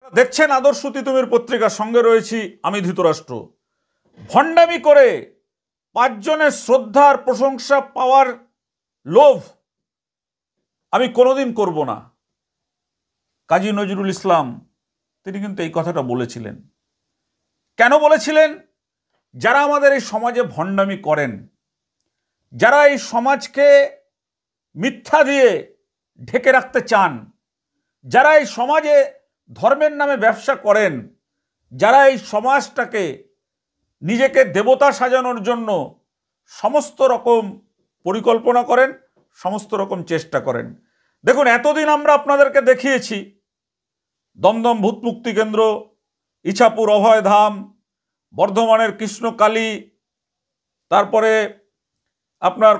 দেখছেন আদর্শ তিতুমির পত্রিকার সঙ্গে রয়েছি আমি ধৃতরাষ্ট্র। ভণ্ডামি করে পাঁচজনের শ্রদ্ধার প্রশংসা পাওয়ার লোভ আমি কোনোদিন করব না। কাজী নজরুল ইসলাম তিনি কিন্তু এই কথাটা বলেছিলেন। কেন বলেছিলেন? যারা আমাদের এই সমাজে ভণ্ডামি করেন, যারা এই সমাজকে মিথ্যা দিয়ে ঢেকে রাখতে চান, যারা এই সমাজে ধর্মের নামে ব্যবসা করেন, যারা এই সমাজটাকে নিজেকে দেবতা সাজানোর জন্য সমস্ত রকম পরিকল্পনা করেন, সমস্ত রকম চেষ্টা করেন। দেখুন, এতদিন আমরা আপনাদেরকে দেখিয়েছি দমদম ভূত মুক্তি কেন্দ্র, ইছাপুর অভয়ধাম, বর্ধমানের কৃষ্ণকালী, তারপরে আপনার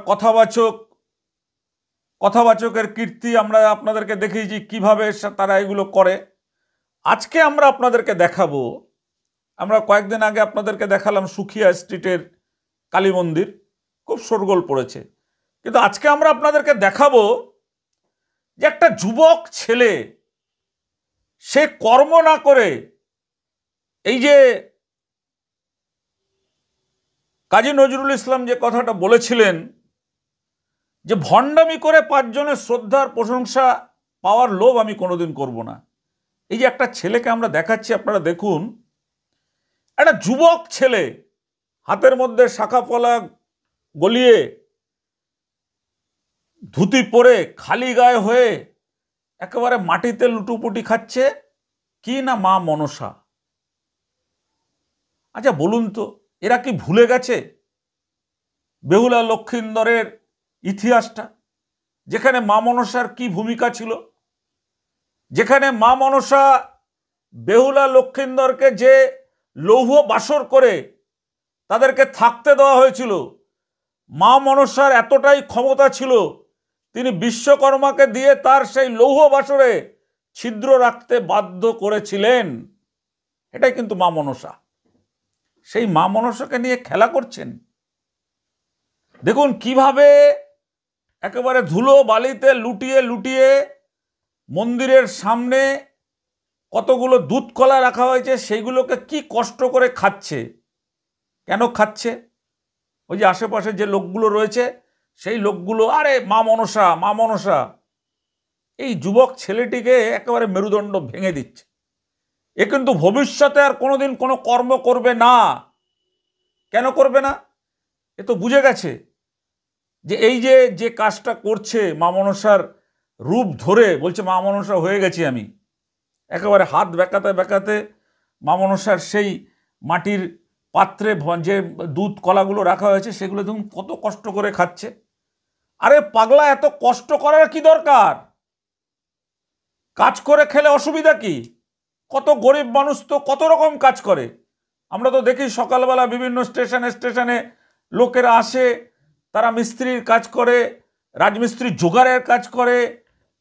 কথাবাচকের কীর্তি আমরা আপনাদেরকে দেখিয়েছি কিভাবে তারা এগুলো করে। আজকে আমরা আপনাদেরকে দেখাবো, আমরা কয়েকদিন আগে আপনাদেরকে দেখালাম সুখিয়া স্ট্রিটের কালী মন্দির, খুব শোরগোল পড়েছে। কিন্তু আজকে আমরা আপনাদেরকে দেখাবো যে একটা যুবক ছেলে সে কর্ম না করে, এই যে কাজী নজরুল ইসলাম যে কথাটা বলেছিলেন যে ভণ্ডামি করে পাঁচজনের শ্রদ্ধার প্রশংসা পাওয়ার লোভ আমি কোনোদিন করব না, এই যে একটা ছেলেকে আমরা দেখাচ্ছি, আপনারা দেখুন, একটা যুবক ছেলে হাতের মধ্যে শাখা পলা গলিয়ে ধুতি পরে খালি গায়ে হয়ে একেবারে মাটিতে লুটুপুটি খাচ্ছে, কি না মা মনসা। আচ্ছা বলুন তো, এরা কি ভুলে গেছে বেহুলা লক্ষিন্দরের ইতিহাসটা, যেখানে মা মনসার কি ভূমিকা ছিল, যেখানে মা মনসা বেহুলা লক্ষিন্দরকে যে লৌহ বাসর করে তাদেরকে থাকতে দেওয়া হয়েছিল, মা মনসার এতটাই ক্ষমতা ছিল তিনি বিশ্বকর্মাকে দিয়ে তার সেই লৌহ বাসরে ছিদ্র রাখতে বাধ্য করেছিলেন। এটাই কিন্তু মা মনসা। সেই মা মনসাকে নিয়ে খেলা করছেন। দেখুন কিভাবে একেবারে ধুলো বালিতে লুটিয়ে লুটিয়ে মন্দিরের সামনে কতগুলো দুধ কলা রাখা হয়েছে, সেইগুলোকে কি কষ্ট করে খাচ্ছে। কেন খাচ্ছে? ওই যে আশেপাশে যে লোকগুলো রয়েছে সেই লোকগুলো, আরে মা মনসা মা মনসা, এই যুবক ছেলেটিকে একেবারে মেরুদণ্ড ভেঙে দিচ্ছে। এ কিন্তু ভবিষ্যতে আর কোনোদিন কোনো কর্ম করবে না। কেন করবে না? এ তো বুঝে গেছে যে এই যে কাজটা করছে, মা মনসার রূপ ধরে বলছে মা মনসা হয়ে গেছি আমি, একেবারে হাত বেঁকাতে বেঁকাতে মা মনসার সেই মাটির পাত্রে যে দুধ কলাগুলো রাখা হয়েছে সেগুলো দেখুন কত কষ্ট করে খাচ্ছে। আরে পাগলা, এত কষ্ট করার কি দরকার? কাজ করে খেলে অসুবিধা কি? কত গরিব মানুষ তো কত রকম কাজ করে। আমরা তো দেখি সকালবেলা বিভিন্ন স্টেশনে লোকেরা আসে, তারা মিস্ত্রির কাজ করে, রাজমিস্ত্রি জোগাড়ের কাজ করে,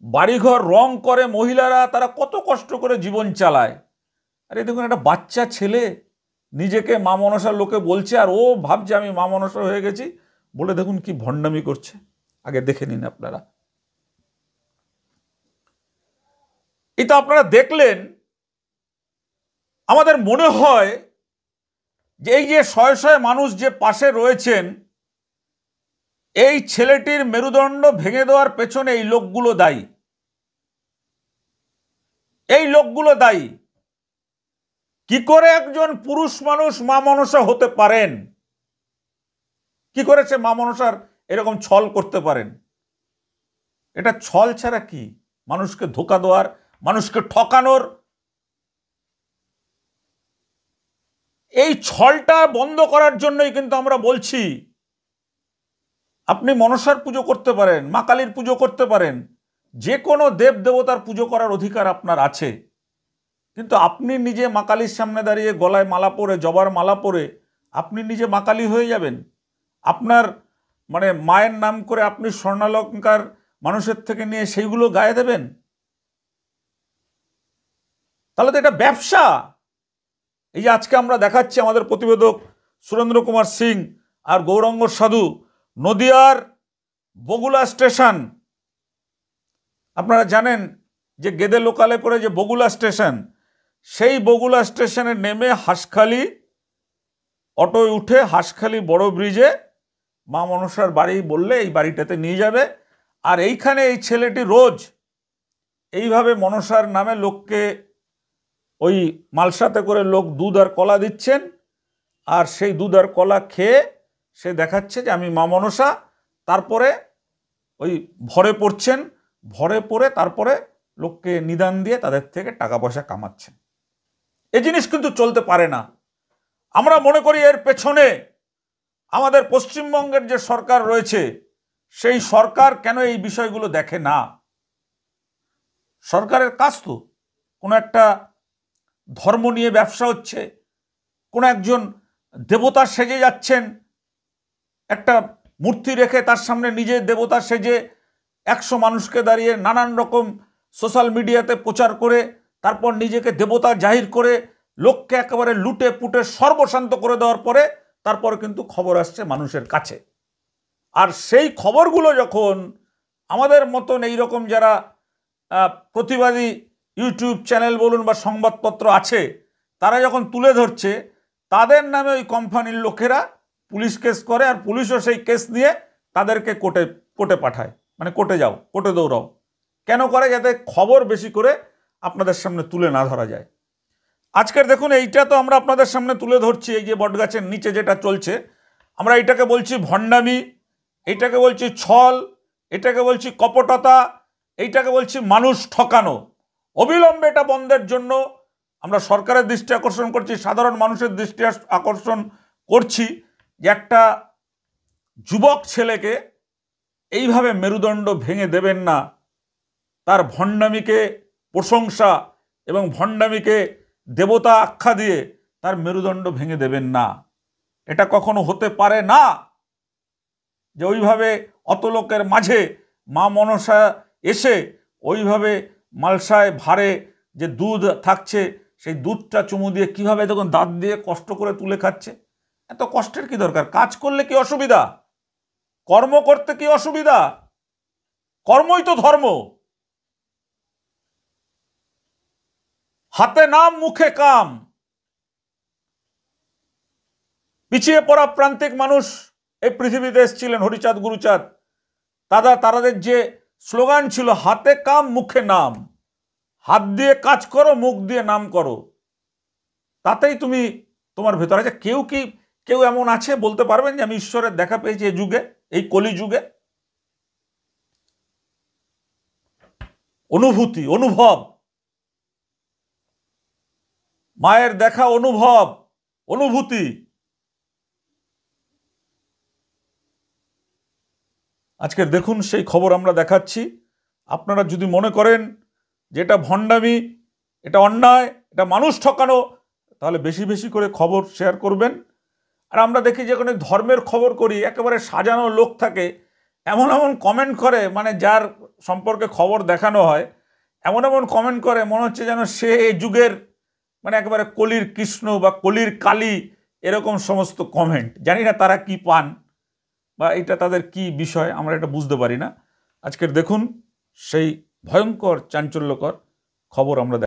বাড়িঘর রং করে মহিলারা, তারা কত কষ্ট করে জীবন চালায়। আরে দেখুন, একটা বাচ্চা ছেলে নিজেকে মা মনসার লোকে বলছে, আর ও ভাবছে আমি মা মনসা হয়ে গেছি বলে, দেখুন কি ভণ্ডামি করছে। আগে দেখে নিন আপনারা। এটা আপনারা দেখলেন, আমাদের মনে হয় যে এই যে শয়ে শয়ে মানুষ যে পাশে রয়েছেন, এই ছেলেটির মেরুদণ্ড ভেঙে দেওয়ার পেছনে এই লোকগুলো দায়ী। এই লোকগুলো দায়ী। কি করে একজন পুরুষ মানুষ মা মনসা হতে পারেন? কি করে সে মা মনসার এরকম ছল করতে পারেন? এটা ছল ছাড়া কি? মানুষকে ধোঁকা দেওয়ার, মানুষকে ঠকানোর। এই ছলটা বন্ধ করার জন্যই কিন্তু আমরা বলছি আপনি মনসার পুজো করতে পারেন, মা কালীর পুজো করতে পারেন, যে কোনো দেব দেবতার পুজো করার অধিকার আপনার আছে। কিন্তু আপনি নিজে মা কালীর সামনে দাঁড়িয়ে গলায় মালা পরে, জবার মালা পরে আপনি নিজে মা কালী হয়ে যাবেন? আপনার মানে মায়ের নাম করে আপনি স্বর্ণালঙ্কার মানুষের থেকে নিয়ে সেইগুলো গায়ে দেবেন? তাহলে তো এটা ব্যবসা। এই যে আজকে আমরা দেখাচ্ছি আমাদের প্রতিবেদক সুরেন্দ্র কুমার সিং আর গৌরাঙ্গ সাধু, নদিয়ার বগুলা স্টেশন, আপনারা জানেন যে গেদে লোকালে করে যে বগুলা স্টেশন, সেই বগুলা স্টেশনে নেমে হাঁসখালি অটোয় উঠে হাঁসখালি বড় ব্রিজে মা মনসার বাড়ি বললে এই বাড়িটাতে নিয়ে যাবে। আর এইখানে এই ছেলেটি রোজ এইভাবে মনসার নামে লোককে ওই মালসাতে করে লোক দুধ আর কলা দিচ্ছেন, আর সেই দুধ আর কলা খেয়ে সে দেখাচ্ছে যে আমি মা মনসা। তারপরে ওই ভরে পড়ছেন, ভরে পড়ে তারপরে লোককে নিদান দিয়ে তাদের থেকে টাকা পয়সা কামাচ্ছেন। এই জিনিস কিন্তু চলতে পারে না। আমরা মনে করি এর পেছনে আমাদের পশ্চিমবঙ্গের যে সরকার রয়েছে সেই সরকার কেন এই বিষয়গুলো দেখে না? সরকারের কাজ তো কোনো একটা ধর্ম নিয়ে ব্যবসা হচ্ছে, কোনো একজন দেবতা সেজে যাচ্ছেন, একটা মূর্তি রেখে তার সামনে নিজে দেবতা সেজে 100 মানুষকে দাঁড়িয়ে নানান রকম সোশ্যাল মিডিয়াতে প্রচার করে তারপর নিজেকে দেবতা জাহির করে লোককে একেবারে লুটে পুটে সর্বশান্ত করে দেওয়ার পরে তারপর কিন্তু খবর আসছে মানুষের কাছে। আর সেই খবরগুলো যখন আমাদের মতন এইরকম যারা প্রতিবাদী ইউটিউব চ্যানেল বলুন বা সংবাদপত্র আছে তারা যখন তুলে ধরছে, তাদের নামে ওই কোম্পানির লোকেরা পুলিশ কেস করে, আর পুলিশও সেই কেস নিয়ে তাদেরকে কোর্টে পাঠায়, মানে কোর্টে যাও, কোর্টে দৌড়াও। কেন করে? যাতে খবর বেশি করে আপনাদের সামনে তুলে না ধরা যায়। আজকের দেখুন এইটা তো আমরা আপনাদের সামনে তুলে ধরছি, এই যে বটগাছের নিচে যেটা চলছে, আমরা এইটাকে বলছি ভণ্ডামি, এইটাকে বলছি ছল, এটাকে বলছি কপটতা, এইটাকে বলছি মানুষ ঠকানো। অবিলম্বে এটা বন্ধের জন্য আমরা সরকারের দৃষ্টি আকর্ষণ করছি, সাধারণ মানুষের দৃষ্টি আকর্ষণ করছি যে একটা যুবক ছেলেকে এইভাবে মেরুদণ্ড ভেঙে দেবেন না। তার ভণ্ডামিকে প্রশংসা এবং ভণ্ডামিকে দেবতা আখ্যা দিয়ে তার মেরুদণ্ড ভেঙে দেবেন না। এটা কখনো হতে পারে না যে ওইভাবে অত লোকের মাঝে মা মনসা এসে ওইভাবে মালসায় ভারে যে দুধ থাকছে সেই দুধটা চুমু দিয়ে কিভাবে দেখুন দাঁত দিয়ে কষ্ট করে তুলে খাচ্ছে। এত কষ্টের কি দরকার? কাজ করলে কি অসুবিধা? কর্ম করতে কি অসুবিধা? কর্মই তো ধর্ম। হাতে নাম মুখে কাম। পিছিয়ে পড়া প্রান্তিক মানুষ এই পৃথিবীতে এসেছিলেন, হরিচাঁদ গুরুচাঁদ, তাদের যে স্লোগান ছিল হাতে কাম মুখে নাম। হাত দিয়ে কাজ করো, মুখ দিয়ে নাম করো, তাতেই তুমি তোমার ভেতরে আছে। কেউ এমন আছে বলতে পারবেন যে আমি ঈশ্বরের দেখা পেয়েছি এই যুগে, এই কলি যুগে? অনুভূতি, অনুভব, মায়ের দেখা, অনুভব, অনুভূতি। আজকের দেখুন সেই খবর আমরা দেখাচ্ছি। আপনারা যদি মনে করেন যে এটা ভণ্ডামি, এটা অন্যায়, এটা মানুষ ঠকানো, তাহলে বেশি বেশি করে খবর শেয়ার করবেন। আর আমরা দেখি যে কোনো ধর্মের খবর করি, একেবারে সাজানো লোক থাকে, এমন এমন কমেন্ট করে, মানে যার সম্পর্কে খবর দেখানো হয় এমন এমন কমেন্ট করে মনে হচ্ছে যেন সে এই যুগের মানে একেবারে কলির কৃষ্ণ বা কলির কালী, এরকম সমস্ত কমেন্ট। জানি না তারা কি পান বা এটা তাদের কি বিষয়, আমরা এটা বুঝতে পারি না। আজকের দেখুন সেই ভয়ঙ্কর চাঞ্চল্যকর খবর আমরা